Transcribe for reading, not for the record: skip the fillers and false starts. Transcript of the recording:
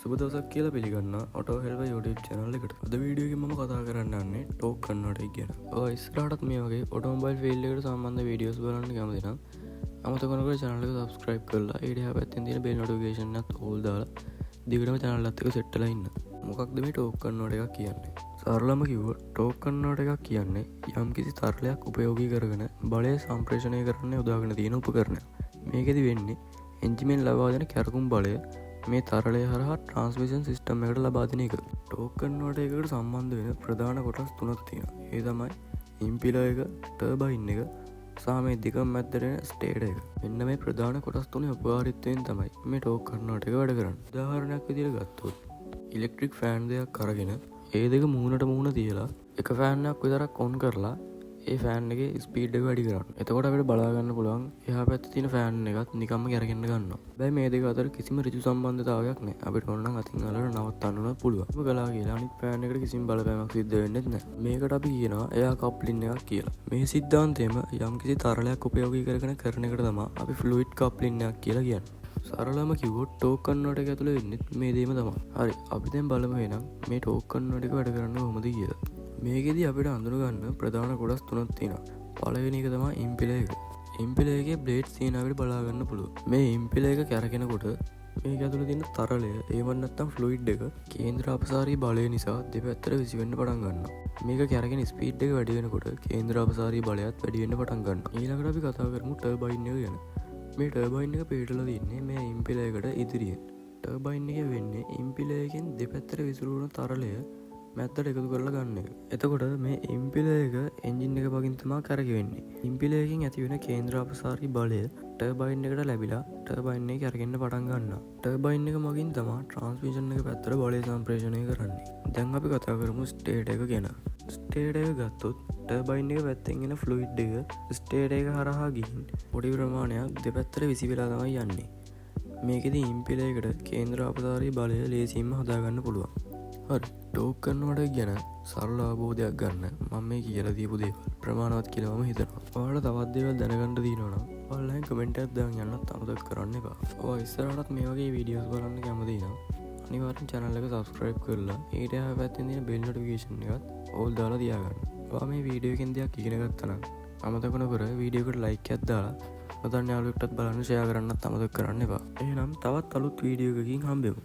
සුබ දවසක් කියලා පිළිගන්න ඔටෝ හෙල්ප් YouTube channel එකට. අද වීඩියෝ එකේ මම කතා කරන්න යන්නේ ටෝක් කන්වර්ටර් ගැන. ඔය ඉස්සරහටත් මේ වගේ ඔටෝමොබයිල් ෆීල්ඩ් එකට සම්බන්ධ වීඩියෝස් බලන්න කැමති නම් අමතක නොකර channel එක subscribe කරලා ඊට එහා පැත්තෙන් තියෙන bell notification එකත් all දාලා දිගටම channel එකත් එක්ක set වෙලා ඉන්න. මොකක්ද මේ ටෝක් කන්වර්ටර් එකක් කියන්නේ? සරලම කිව්වොත් ටෝක් කන්වර්ටර් එකක් කියන්නේ යම්කිසි තරලයක් උපයෝගී කරගෙන බලය සම්ප්‍රේෂණය කරන්න යොදාගෙන තියෙන උපකරණයක්. මේකෙදි වෙන්නේ එන්ජිමෙන් ලබා දෙන කැරකුම් බලය මේ තරලය හරහා ට්‍රාන්ස්මිෂන් සිස්ටම් එකට ලබා දෙන එක. ටෝක් කන්වර්ටර් එකකට සම්බන්ධ වෙන ප්‍රධාන කොටස් තුනක් තියෙනවා. ඒ තමයි ඉම්පිලර් එක, ටර්බයින් එක සහ මේ දෙකම මැද්දට එන ස්ටේටර් එක. මෙන්න මේ ප්‍රධාන කොටස් තුනේ උපකාරීත්වයෙන් තමයි මේ ටෝක් කන්වර්ටර් එක වැඩ කරන්නේ. උදාහරණයක් විදිහට ගත්තොත් ඉලෙක්ට්‍රික් ෆෑන් දෙකක් අරගෙන ඒ දෙක මූණට මූණ තියලා එක ෆෑන් එකක් විතරක් ඔන් කරලා ඒ ෆෑන් එකේ ස්පීඩ් එක වැඩි කරන්න. එතකොට අපිට බලා ගන්න පුළුවන් එහා පැත්තේ තියෙන ෆෑන් එකත් නිකම්ම කැරගෙන ගන්නවා. හැබැයි මේ දෙක අතර කිසිම ඍජු සම්බන්ධතාවයක් නැහැ. අපිට ඕන නම් අතින් අල්ලලා නවත්තන්න උනත් පුළුවන්. ඔබ ගලා කියලා අනිත් ෆෑන් එකට කිසිම බලපෑමක් සිද්ධ වෙන්නේ නැහැ. මේකට අපි කියනවා එයා කප්ලින් එකක් කියලා. මේ සිද්ධාන්තයම යම්කිසි තරලයක් උපයෝගී කරගෙන කරන එකට තමයි අපි ෆ්ලුයිඩ් කප්ලින් එකක් කියලා කියන්නේ. සරලම කිව්වොත් ටෝක් කන්වර්ටර් එක ඇතුලේ වෙන්නේ මේ දෙයම තමයි. හරි අපි දැන් බලමු එහෙනම් මේ ටෝක් කන්වර්ටර් එක වැඩ කරන්නේ කොහොමද කියලා. මේකෙදි අපිට අඳුනගන්න ප්‍රධාන කොටස් තුනක් තියෙනවා. පළවෙනි එක තමයි ඉම්පිලර් එක. ඉම්පිලර් එකේ බ්ලේඩ්ස් තියෙන අපිට බලා ගන්න පුළුවන්. මේ ඉම්පිලර් එක කැරකෙනකොට මේක ඇතුලේ තියෙන තරලය ඒවත් නැත්තම් ෆ්ලුයිඩ් එක කේන්ද්‍ර අපසාරී බලය නිසා දෙපැත්තට විසි වෙන්න පටන් ගන්නවා. මේක කැරගෙන ස්පීඩ් එක වැඩි වෙනකොට කේන්ද්‍ර අපසාරී බලයත් වැඩි වෙන්න පටන් ගන්නවා. ඊළඟට අපි කතා කරමු ටර්බයින් එක ගැන. මේ ටර්බයින් එක පිටලා තින්නේ මේ ඉම්පිලර් එකට ඉදිරියෙන්. ටර්බයින් එක වෙන්නේ ඉම්පිලර් එකෙන් දෙපැත්තට විසිරුණු තරලය මැද්දට එකතු කරලා ගන්න එක. එතකොට මේ ඉම්පිලර් එක එන්ජින් එක පගින් තමයි කරකෙන්නේ. ඉම්පිලර් එකෙන් ඇති වෙන කේන්ද්‍ර අපසාරී බලය ටර්බයින් එකට ලැබිලා ටර්බයින් එක කැරකෙන්න පටන් ගන්නවා. ටර්බයින් එක මගින් තමයි ට්‍රාන්ස්මිෂන් එක පැත්තට බලය සම්ප්‍රේෂණය කරන්නේ. දැන් අපි කතා කරමු ස්ටේටර් එක ගැන. ස්ටේටර් එක ගත්තොත් ටර්බයින් එක පැත්තෙන් එන ෆ්ලුයිඩ් එක ස්ටේටර් එක හරහා ගිහින් පොඩි ප්‍රමාණයක් දෙපැත්තට විසි වෙලා තමයි යන්නේ. මේකෙදි ඉම්පිලර් එකට කේන්ද්‍ර අපසාරී බලය ලේසියෙන්ම හදාගන්න පුළුවන්. හරි ටෝක් කන්වර්ටර් ගැන සරල අවබෝධයක් ගන්න මම මේ කියලා දීපු දේවල් ප්‍රමාණවත් කියලා මම හිතනවා. ඔයාලට තවත් දේවල් දැනගන්න තියෙනවා නම් ඔයාලා කමෙන්ට් එකක් දාන්න යන්නත් අමතක කරන්න එපා. ඔයා ඉස්සරහටත් මේ වගේ වීඩියෝස් බලන්න කැමති නම් අනිවාර්යෙන් channel එක subscribe කරලා ඊට එහා පැත්තෙන් තියෙන bell notification එකත් all දාලා තියාගන්න. ඔයා මේ වීඩියෝ එකෙන් දෙයක් ඉගෙන ගත්තා නම් අමතක නොකර වීඩියෝ එකට like එකක් දාලා ඔතන යාළුවෙක්ටත් බලන්න share කරන්නත් අමතක කරන්න එපා. එහෙනම් තවත් අලුත් වීඩියෝ එකකින් හම්බෙමු.